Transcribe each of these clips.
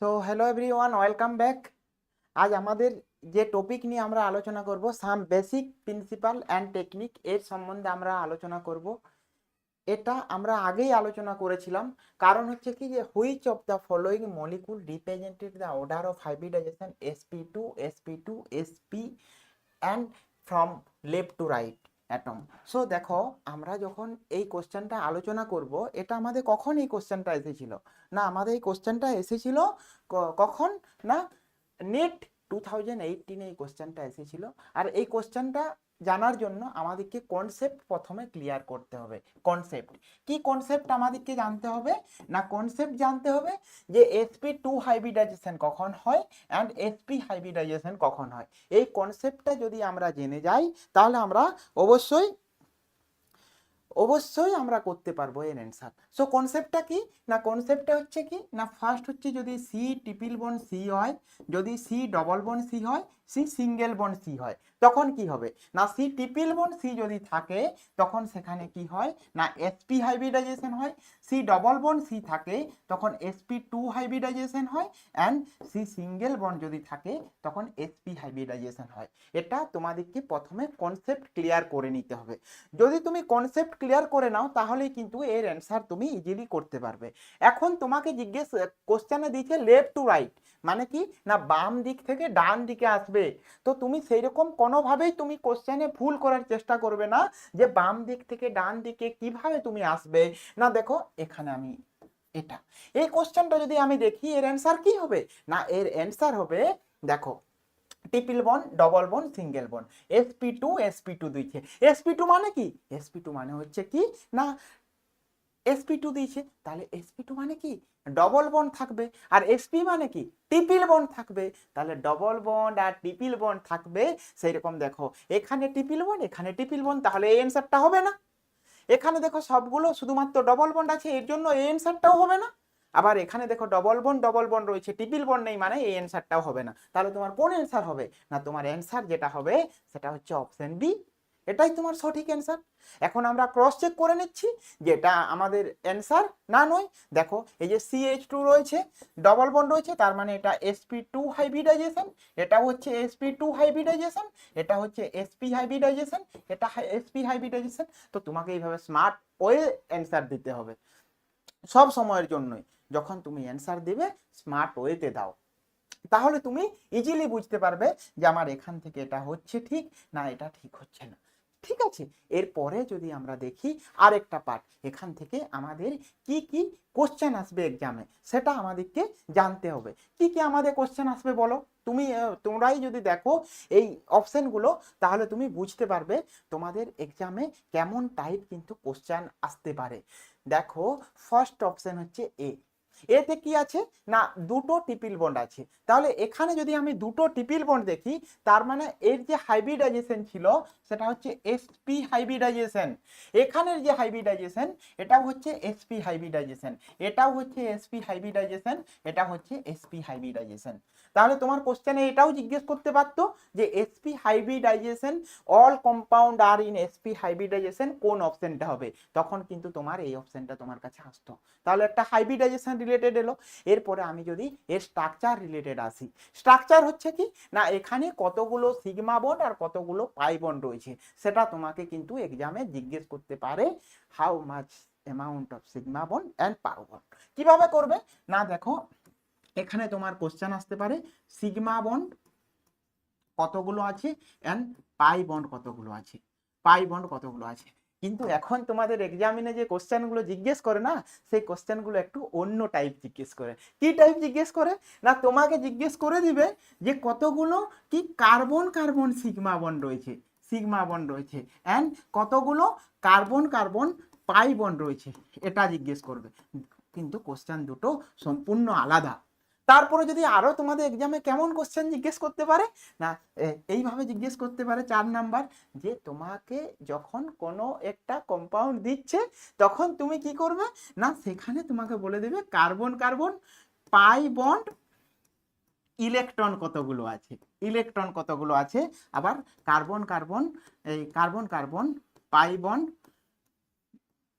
So hello everyone, welcome back. আজ আমাদের যে টপিক নিয়ে আমরা আলোচনা করব, some basic principal and technique, এর সম্বন্ধে আমরা আলোচনা করব। এটা আমরা আগেই আলোচনা করেছিলাম। কারণ হচ্ছে কি, যে which of the following molecule represented the order of hybridization sp2 and from left to right atom. So দেখো, আমরা যখন এই কোশ্চেনটা আলোচনা করব, এটা আমাদের কখন এই কোশ্চেনটা এসেছিল? না, আমাদের এই কোশ্চেনটা এসেছিল কখন না, নেট 2018 এই কোশ্চেনটা এসেছিল। আর এই কোশ্চেনটা জানার জন্য আমাদেরকে কনসেপ্ট প্রথমে ক্লিয়ার করতে হবে। কনসেপ্ট কি? কনসেপ্ট আমাদেরকে জানতে হবে না, কনসেপ্ট জানতে হবে যে sp2 হাইব্রিডাইজেশন কখন হয় অ্যান্ড sp হাইব্রিডাইজেশন কখন হয়। এই কনসেপ্টটা যদি আমরা জেনে যাই, তাহলে আমরা অবশ্যই অবশ্যই আমরা করতে পারবো এর অ্যান্সার। সো কনসেপ্টটা কি? না, কনসেপ্টটা হচ্ছে কি না, ফার্স্ট হচ্ছে যদি সি ট্রিপল বন্ড সি হয়, যদি সি ডবল বন্ড সি হয়, সি সিঙ্গেল বন্ড সি হয়, তখন কি হবে না, সি ট্রিপল বন্ড সি যদি থাকে তখন সেখানে কি হয় না, sp হাইব্রিডাইজেশন হয়। সি ডবল বন্ড সি থাকে তখন sp2 হাইব্রিডাইজেশন হয়। অ্যান্ড সি সিঙ্গেল বন্ড যদি থাকে তখন sp হাইব্রিডাইজেশন হয়। এটা তোমাদেরকে প্রথমে কনসেপ্ট ক্লিয়ার করে নিতে হবে। যদি তুমি কনসেপ্ট ক্লিয়ার করে নাও, তাহলেই কিন্তু এর অ্যান্সার তুমি ইজিলি করতে পারবে। এখন তোমাকে জিজ্ঞেস কোশ্চেনে দিয়েছে লেফট টু রাইট, মানে কি না, বাম দিক থেকে ডান দিকে আসবে। তো তুমি সেই রকম কোনোভাবেই তুমি কোশ্চেনে ভুল করার চেষ্টা করবে না যে বাম দিক থেকে ডান দিকে কিভাবে তুমি আসবে। না দেখো, এখানে আমি এটা এই কোশ্চেনটা যদি আমি দেখি, এর অ্যান্সার কি হবে না, এর অ্যান্সার হবে, দেখো, triple bond, double bond, single bond, sp2 দিয়েছে। sp2 মানে কি? sp2 মানে হচ্ছে কি না, sp2 দিয়েছে, তাহলে sp2 মানে কি, ডবল বন্ড থাকবে। আর sp মানে কি, ট্রিপল বন্ড থাকবে। তাহলে ডবল বন্ড আর ট্রিপল বন্ড থাকবে। সেই রকম দেখো, এখানে ট্রিপল বন্ড, এখানে ট্রিপল বন্ড, তাহলে এই অ্যান্সারটা হবে না। এখানে দেখো সবগুলো শুধুমাত্র ডবল বন্ড আছে, এর জন্য এই অ্যান্সারটাও হবে না। আবার এখানে দেখো ডবল বন্ড রয়েছে, ট্রিপল বন্ড নেই, মানে এই অ্যান্সারটাও হবে না। তাহলে তোমার কোন অ্যান্সার হবে না, তোমার অ্যান্সার যেটা হবে সেটা হচ্ছে অপশন বি। এটাই তোমার সঠিক অ্যান্সার। এখন আমরা ক্রস চেক করে নিচ্ছি যেটা আমাদের অ্যান্সার না নয়। দেখো, এই যে CH2 রয়েছে, ডবল বন্ড রয়েছে, তার মানে এটা sp2 হাইব্রিডাইজেশন, এটা হচ্ছে sp2 হাইব্রিডাইজেশন, এটা হচ্ছে sp হাইব্রিডাইজেশন, এটা sp হাইব্রিডাইজেশন। তো তোমাকে এইভাবে স্মার্ট ওয়ে অ্যান্সার দিতে হবে সব সময়ের জন্যই। যখন তুমি অ্যান্সার দিবে, স্মার্ট ওয়েতে দাও, তাহলে তুমি ইজিলি বুঝতে পারবে যে আমার এখান থেকে এটা হচ্ছে ঠিক, না এটা ঠিক হচ্ছে না। ঠিক আছে, এরপরে যদি আমরা দেখি আরেকটা পার্ট, এখান থেকে আমাদের কি কি কোশ্চেন আসবে এক্সামে, সেটা আমাদেরকে জানতে হবে। কি কি আমাদের কোশ্চেন আসবে বলো? তোমরাই যদি দেখো এই অপশনগুলো, তাহলে তুমি বুঝতে পারবে তোমাদের এক্সামে কেমন টাইপ কিন্তু কোশ্চেন আসতে পারে। দেখো, ফার্স্ট অপশন হচ্ছে এতে কি আছে না, দুটো ট্রিপল বন্ড আছে। তাহলে এখানে যদি আমি দুটো ট্রিপল বন্ড দেখি, তার মানে এর যে হাইব্রিডাইজেশন ছিল সেটা হচ্ছে sp হাইব্রিডাইজেশন। এখানের যে হাইব্রিডাইজেশন, এটাও হচ্ছে sp হাইব্রিডাইজেশন, এটাও হচ্ছে sp হাইব্রিডাইজেশন, এটা হচ্ছে sp হাইব্রিডাইজেশন। তাহলে তোমার কোশ্চেনে এটাও জিজ্ঞেস করতে পারতো যে sp hybridisation, all compound are in sp hybridisation, কোন অপশনটা হবে? তখন কিন্তু তোমার এই অপশনটা তোমার কাছে আসতো। তাহলে একটা হাইব্রিডাইজেশন রিলেটেড এলো। এরপরে আমি যদি এর স্ট্রাকচার রিলেটেড আসি, স্ট্রাকচার হচ্ছে কি না, এখানে কতগুলো সিগমা বন্ড আর কতগুলো পাই বন্ড রয়েছে, সেটা তোমাকে কিন্তু এক্সামে জিজ্ঞেস করতে পারে। How much amount of sigma bond and pi bond, কিভাবে করবে না, দেখো, এখানে তোমার কোশ্চেন আসতে পারে সিগমা বন্ড কতগুলো আছে অ্যান্ড পাই বন্ড কতগুলো আছে, পাই বন্ড কতগুলো আছে। কিন্তু এখন তোমাদের এক্সামিনে যে কোশ্চেনগুলো জিজ্ঞেস করে না, সেই কোশ্চেনগুলো একটু অন্য টাইপ জিজ্ঞেস করে। কি টাইপ জিজ্ঞেস করে না, তোমাকে জিজ্ঞেস করে দিবে যে কতগুলো কি কার্বন কার্বন সিগমা বন্ড রয়েছে, সিগমা বন্ড রয়েছে, অ্যান্ড কতগুলো কার্বন কার্বন পাই বন্ড রয়েছে, এটা জিজ্ঞেস করবে। কিন্তু কোশ্চেন দুটো সম্পূর্ণ আলাদা। তারপরে যদি আরো তোমাদের এক্সামে কেমন কোশ্চেন জিজ্ঞেস করতে পারে না, এইভাবে জিজ্ঞেস করতে পারে 4 নাম্বার, যে তোমাকে যখন কোনো একটা কম্পাউন্ড দিচ্ছে, তখন তুমি কি করবে না, সেখানে তোমাকে বলে দেবে carbon carbon pi bond electron কতগুলো আছে, ইলেকট্রন কতগুলো আছে। আবার কার্বন কার্বন, এই carbon carbon pi bond,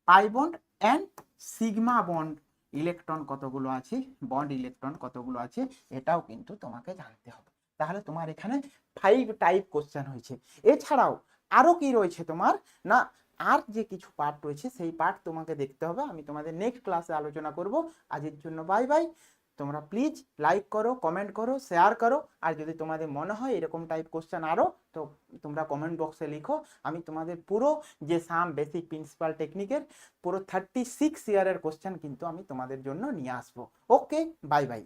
pi bond and sigma bond electron কতগুলো আছে, বন্ড ইলেকট্রন কতগুলো আছে, এটাও কিন্তু তোমাকে জানতে হবে। তাহলে তোমার এখানে 5 টাইপ কোশ্চেন হয়েছে। এছাড়াও আরো কি রয়েছে তোমার, না আর যে কিছু পার্ট রয়েছে সেই পার্ট তোমাকে দেখতে হবে, আমি তোমাদের নেক্সট ক্লাসে আলোচনা করব। আজকের জন্য বাই বাই। তোমরা প্লিজ লাইক করো, কমেন্ট করো, শেয়ার করো, আর যদি তোমাদের মনে হয় এরকম টাইপ কোশ্চেন আরও, তো তোমরা কমেন্ট বক্সে লিখো। আমি তোমাদের পুরো যে সাম বেসিক প্রিন্সিপাল টেকনিকের পুরো 36 ইয়ারের কোশ্চেন কিন্তু আমি তোমাদের জন্য নিয়ে আসবো। ওকে, বাই বাই।